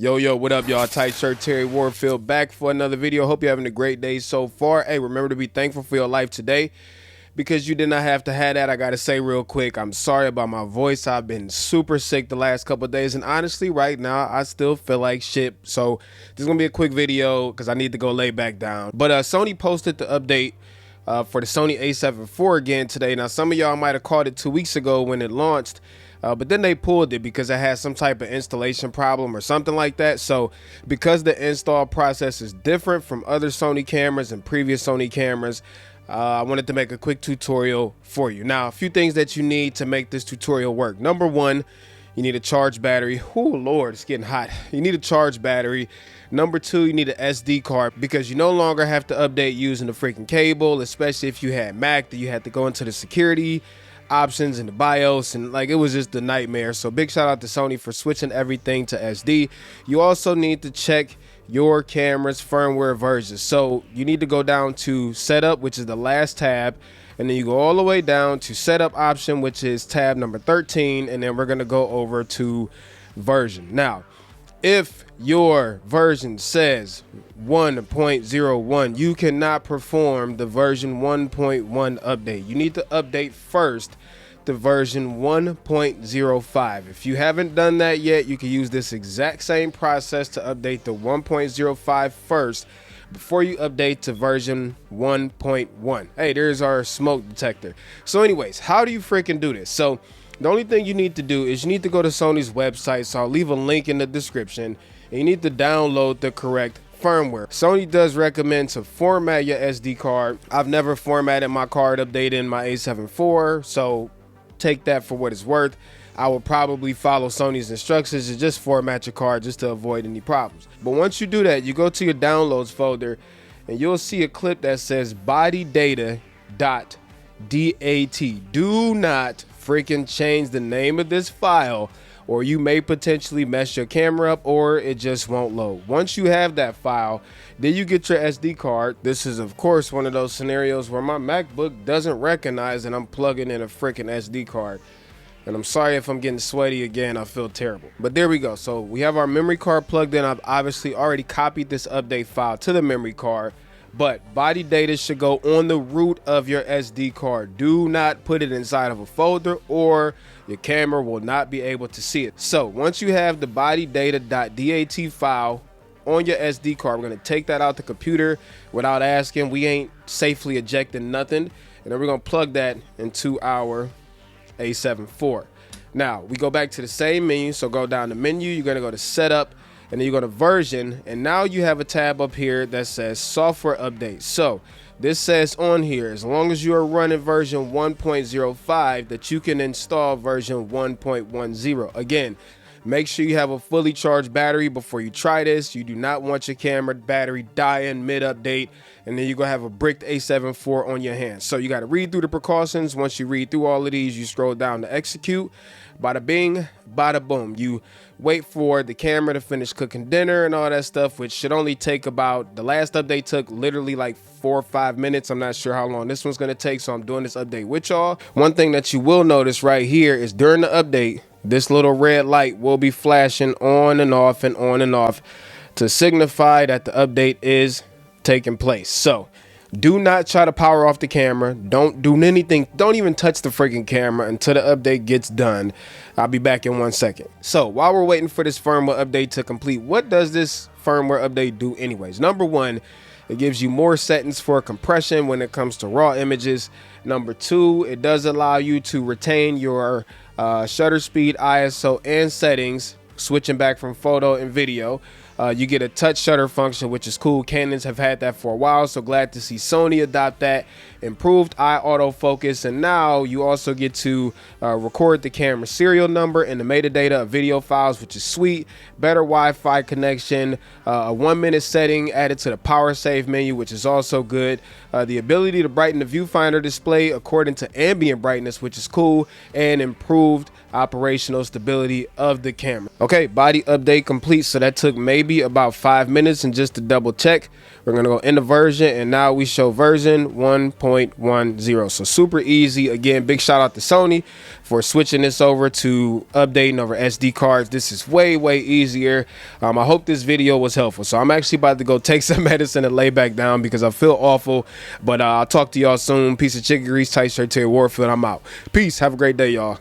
Yo, what up, y'all? Tight shirt Terry Warfield back for another video. Hope you're having a great day so far. Hey, remember to be thankful for your life today because you did not have to have that. I gotta say real quick, I'm sorry about my voice. I've been super sick the last couple of days, and honestly, right now, I still feel like shit. So this is gonna be a quick video because I need to go lay back down. But Sony posted the update for the Sony A7 IV again today. Now, some of y'all might have caught it 2 weeks ago when it launched. But then they pulled it because it had some type of installation problem or something like that. So because the install process is different from other Sony cameras and previous Sony cameras, I wanted to make a quick tutorial for you. Now, a few things that you need to make this tutorial work. Number one, you need a charged battery. Oh, Lord, it's getting hot. You need a charged battery. Number two, you need an SD card because you no longer have to update using the freaking cable, especially if you had Mac that you had to go into the security options and the BIOS, and like it was just a nightmare. So big shout out to Sony for switching everything to SD. You also need to check your camera's firmware versions. So you need to go down to setup, which is the last tab, and then you go all the way down to setup option, which is tab number 13, and then we're going to go over to version. Now, if your version says 1.01, you cannot perform the version 1.1 update. You need to update first to version 1.05. If you haven't done that yet, you can use this exact same process to update the 1.05 first before you update to version 1.1. Hey, there's our smoke detector. So anyways, how do you freaking do this? So the only thing you need to do is you need to go to Sony's website. So I'll leave a link in the description, and you need to download the correct firmware. Sony does recommend to format your SD card. I've never formatted my card updating my A7 IV, so take that for what it's worth. I will probably follow Sony's instructions and just format your card just to avoid any problems. But once you do that, you go to your downloads folder and you'll see a clip that says bodydata.dat. Do not freaking change the name of this file, or you may potentially mess your camera up, or it just won't load. Once you have that file, then you get your SD card. This is of course one of those scenarios where my MacBook doesn't recognize that I'm plugging in a freaking SD card. And I'm sorry if I'm getting sweaty again, I feel terrible. But there we go. So we have our memory card plugged in. I've obviously already copied this update file to the memory card, but body data should go on the root of your SD card. Do not put it inside of a folder or your camera will not be able to see it. So once you have the bodydata.dat file on your SD card, we're going to take that out the computer without asking. We ain't safely ejecting nothing. And then we're going to plug that into our A7 IV. Now we go back to the same menu. So go down the menu, you're going to go to setup, and then you go to version, and now you have a tab up here that says software update. So this says on here, as long as you are running version 1.05, that you can install version 1.10. Again, make sure you have a fully charged battery before you try this. You do not want your camera battery dying mid-update, and then you're gonna have a bricked A7 IV on your hands. So you got to read through the precautions. Once you read through all of these, you scroll down to execute. Bada bing, bada boom. You wait for the camera to finish cooking dinner and all that stuff, which should only take about, the last update took literally like 4 or 5 minutes. I'm not sure how long this one's gonna take, so I'm doing this update with y'all. One thing that you will notice right here is during the update, this little red light will be flashing on and off and on and off to signify that the update is taking place. So do not try to power off the camera. Don't do anything. Don't even touch the freaking camera until the update gets done. I'll be back in 1 second. So while we're waiting for this firmware update to complete, what does this firmware update do anyways? Number one, it gives you more settings for compression when it comes to raw images. Number two, it does allow you to retain your shutter speed, ISO, and settings, switching back from photo and video. You get a touch shutter function, which is cool. Canons have had that for a while, so glad to see Sony adopt that. Improved eye autofocus, and now you also get to record the camera serial number and the metadata of video files, which is sweet. Better Wi-Fi connection, a 1-minute setting added to the power save menu, which is also good. The ability to brighten the viewfinder display according to ambient brightness, which is cool, and improved operational stability of the camera. Okay, body update complete. So that took maybe about 5 minutes, and just to double check, we're gonna go into version, and now we show version 1.10. So super easy. Again, big shout out to Sony for switching this over to updating over SD cards. This is way easier. I hope this video was helpful. So I'm actually about to go take some medicine and lay back down because I feel awful, but I'll talk to y'all soon. Piece of chicken grease, tight shirt, Terry Warfield. I'm out. Peace. Have a great day, y'all.